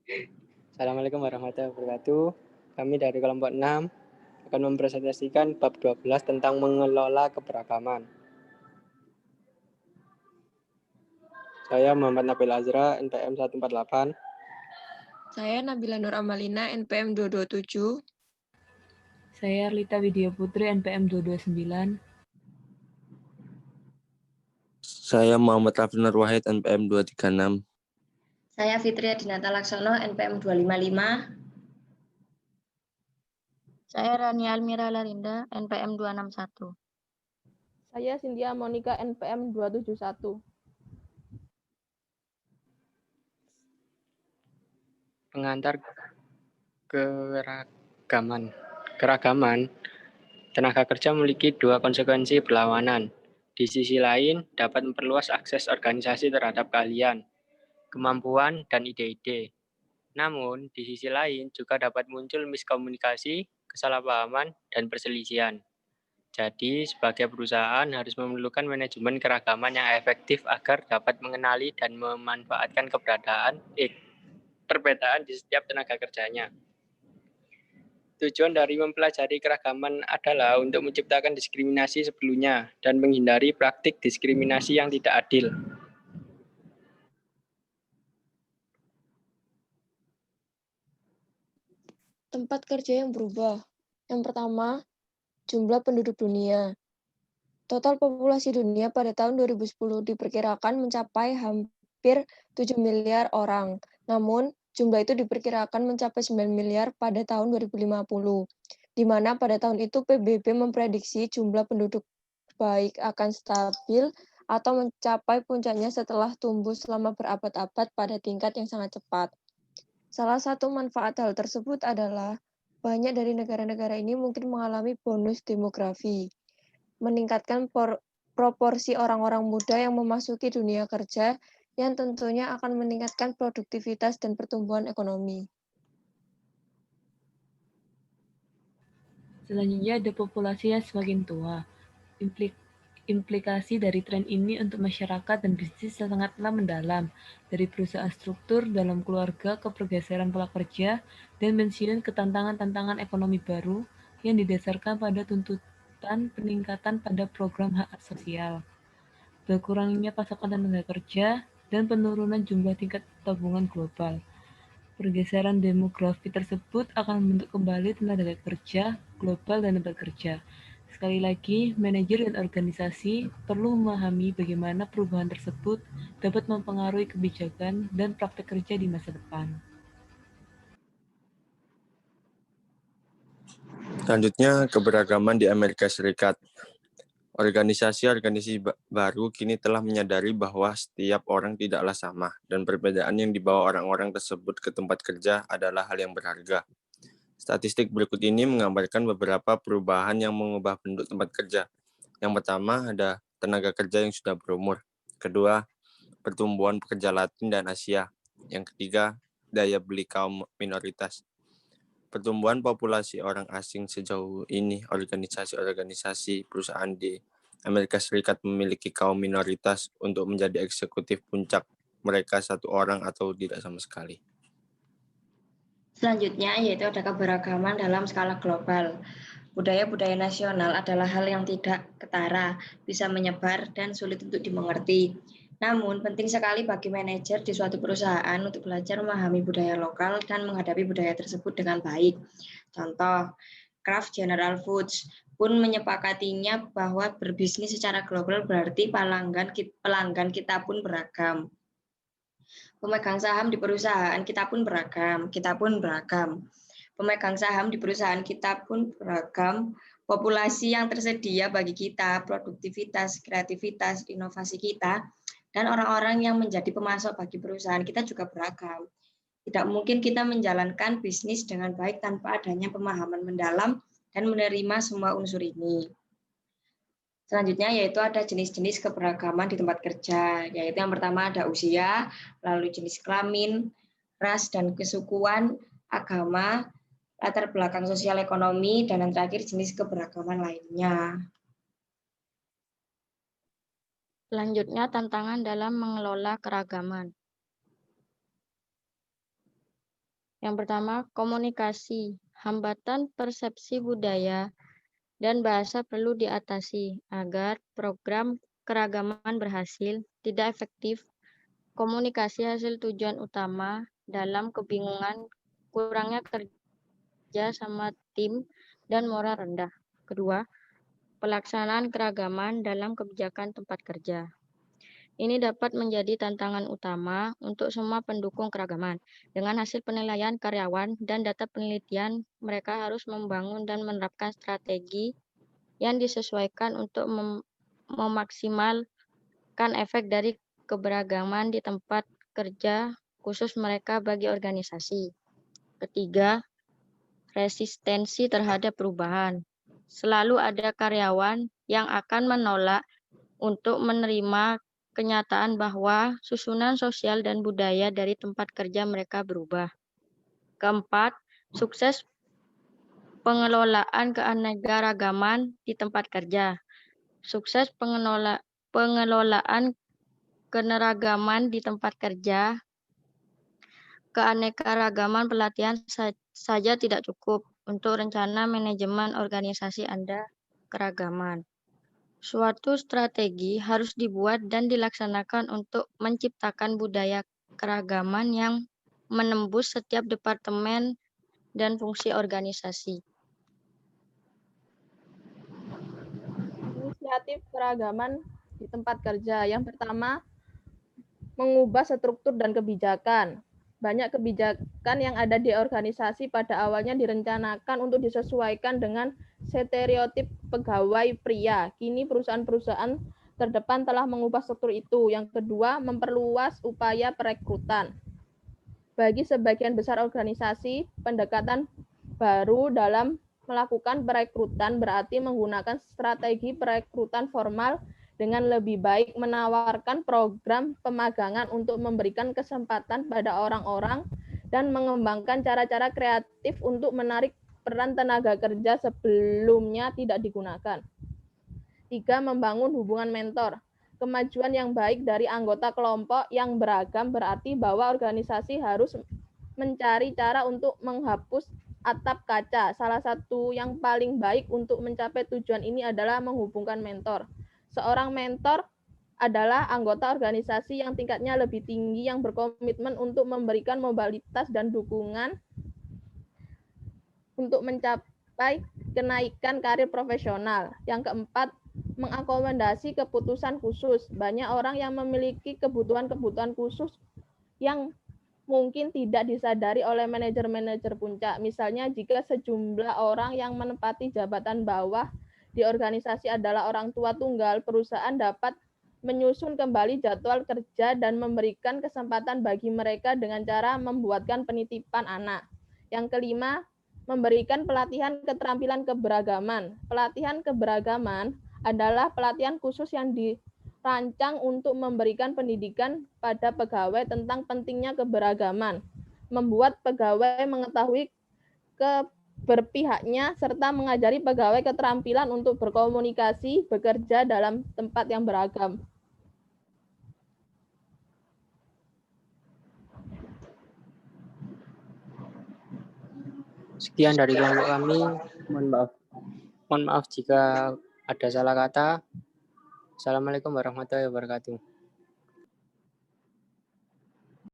Assalamualaikum warahmatullahi wabarakatuh. Kami dari kelompok 6 akan mempresentasikan bab 12 tentang mengelola keberagaman. Saya Muhammad Nabil Azra, NPM 148. Saya Nabila Nur Amalina, NPM 227. Saya Rita Widya Putri, NPM 229. Saya Muhammad Raffi Nur Wahid, NPM 236. Saya Fitria Dinata Laksono, NPM 255. Saya Rani Almira Larinda, NPM 261. Saya Cynthia Monica, NPM 271. Pengantar keragaman. Tenaga kerja memiliki dua konsekuensi berlawanan. Di sisi lain, dapat memperluas akses organisasi terhadap keahlian, kemampuan, dan ide-ide. Namun, di sisi lain juga dapat muncul miskomunikasi, kesalahpahaman, dan perselisihan. Jadi, sebagai perusahaan harus memerlukan manajemen keragaman yang efektif agar dapat mengenali dan memanfaatkan perbedaan di setiap tenaga kerjanya. Tujuan dari mempelajari keragaman adalah untuk menciptakan diskriminasi sebelumnya dan menghindari praktik diskriminasi yang tidak adil. Tempat kerja yang berubah. Yang pertama, jumlah penduduk dunia. Total populasi dunia pada tahun 2010 diperkirakan mencapai hampir 7 miliar orang. Namun, jumlah itu diperkirakan mencapai 9 miliar pada tahun 2050, di mana pada tahun itu PBB memprediksi jumlah penduduk baik akan stabil atau mencapai puncaknya setelah tumbuh selama berabad-abad pada tingkat yang sangat cepat. Salah satu manfaat hal tersebut adalah banyak dari negara-negara ini mungkin mengalami bonus demografi, meningkatkan proporsi orang-orang muda yang memasuki dunia kerja yang tentunya akan meningkatkan produktivitas dan pertumbuhan ekonomi. Selanjutnya ada populasi yang semakin tua. Implikasi dari tren ini untuk masyarakat dan bisnis sangatlah mendalam, dari perusahaan struktur dalam keluarga ke pergeseran pola kerja dan pensiun ke tantangan-tantangan ekonomi baru yang didasarkan pada tuntutan peningkatan pada program hak sosial, berkurangnya pasokan tenaga kerja, dan penurunan jumlah tingkat tabungan global. Pergeseran demografi tersebut akan membentuk kembali tenaga kerja global dan tenaga kerja. Sekali lagi, manajer dan organisasi perlu memahami bagaimana perubahan tersebut dapat mempengaruhi kebijakan dan praktek kerja di masa depan. Selanjutnya, keberagaman di Amerika Serikat. Organisasi-organisasi baru kini telah menyadari bahwa setiap orang tidaklah sama, dan perbedaan yang dibawa orang-orang tersebut ke tempat kerja adalah hal yang berharga. Statistik berikut ini menggambarkan beberapa perubahan yang mengubah penduduk tempat kerja. Yang pertama, ada tenaga kerja yang sudah berumur. Kedua, pertumbuhan pekerja Latin dan Asia. Yang ketiga, daya beli kaum minoritas. Pertumbuhan populasi orang asing sejauh ini, organisasi-organisasi perusahaan di Amerika Serikat memiliki kaum minoritas untuk menjadi eksekutif puncak mereka satu orang atau tidak sama sekali. Selanjutnya yaitu ada keberagaman dalam skala global. Budaya-budaya nasional adalah hal yang tidak ketara, bisa menyebar dan sulit untuk dimengerti. Namun, penting sekali bagi manajer di suatu perusahaan untuk belajar memahami budaya lokal dan menghadapi budaya tersebut dengan baik. Contoh, Kraft General Foods pun menyepakatinya bahwa berbisnis secara global berarti pelanggan kita pun beragam. Pemegang saham di perusahaan kita pun beragam. Pemegang saham di perusahaan kita pun beragam. Populasi yang tersedia bagi kita, produktivitas, kreativitas, inovasi kita, dan orang-orang yang menjadi pemasok bagi perusahaan kita juga beragam. Tidak mungkin kita menjalankan bisnis dengan baik tanpa adanya pemahaman mendalam dan menerima semua unsur ini. Selanjutnya yaitu ada jenis-jenis keberagaman di tempat kerja, yaitu yang pertama ada usia, lalu jenis kelamin, ras dan kesukuan, agama, latar belakang sosial ekonomi, dan yang terakhir jenis keberagaman lainnya. Selanjutnya tantangan dalam mengelola keragaman. Yang pertama, komunikasi. Hambatan persepsi budaya dan bahasa perlu diatasi agar program keragaman berhasil. Tidak efektif, komunikasi hasil tujuan utama dalam kebingungan, kurangnya kerja sama tim, dan moral rendah. Kedua, pelaksanaan keragaman dalam kebijakan tempat kerja. Ini dapat menjadi tantangan utama untuk semua pendukung keragaman. Dengan hasil penilaian karyawan dan data penelitian, mereka harus membangun dan menerapkan strategi yang disesuaikan untuk memaksimalkan efek dari keberagaman di tempat kerja, khusus mereka bagi organisasi. Ketiga, resistensi terhadap perubahan. Selalu ada karyawan yang akan menolak untuk menerima kenyataan bahwa susunan sosial dan budaya dari tempat kerja mereka berubah. Keempat, sukses pengelolaan keanekaragaman di tempat kerja. Sukses pengelolaan keanekaragaman di tempat kerja. Keanekaragaman pelatihan saja tidak cukup untuk rencana manajemen organisasi Anda keragaman. Suatu strategi harus dibuat dan dilaksanakan untuk menciptakan budaya keragaman yang menembus setiap departemen dan fungsi organisasi. Inisiatif keragaman di tempat kerja. Yang pertama, mengubah struktur dan kebijakan. Banyak kebijakan yang ada di organisasi pada awalnya direncanakan untuk disesuaikan dengan stereotip pegawai pria. Kini perusahaan-perusahaan terdepan telah mengubah struktur itu. Yang kedua, memperluas upaya perekrutan. Bagi sebagian besar organisasi, pendekatan baru dalam melakukan perekrutan berarti menggunakan strategi perekrutan formal dengan lebih baik menawarkan program pemagangan untuk memberikan kesempatan pada orang-orang dan mengembangkan cara-cara kreatif untuk menarik peran tenaga kerja sebelumnya tidak digunakan. 3. Membangun hubungan mentor. Kemajuan yang baik dari anggota kelompok yang beragam berarti bahwa organisasi harus mencari cara untuk menghapus atap kaca. Salah satu yang paling baik untuk mencapai tujuan ini adalah menghubungkan mentor. Seorang mentor adalah anggota organisasi yang tingkatnya lebih tinggi yang berkomitmen untuk memberikan mobilitas dan dukungan untuk mencapai kenaikan karir profesional. Yang keempat, mengakomodasi keputusan khusus. Banyak orang yang memiliki kebutuhan-kebutuhan khusus yang mungkin tidak disadari oleh manajer-manajer puncak. Misalnya jika sejumlah orang yang menempati jabatan bawah di organisasi adalah orang tua tunggal, perusahaan dapat menyusun kembali jadwal kerja dan memberikan kesempatan bagi mereka dengan cara membuatkan penitipan anak. Yang kelima, memberikan pelatihan keterampilan keberagaman. Pelatihan keberagaman adalah pelatihan khusus yang dirancang untuk memberikan pendidikan pada pegawai tentang pentingnya keberagaman, membuat pegawai mengetahui keberpihaknya, serta mengajari pegawai keterampilan untuk berkomunikasi, bekerja dalam tempat yang beragam. Sekian dari kelompok kami. Mohon maaf jika ada salah kata. Assalamualaikum warahmatullahi wabarakatuh.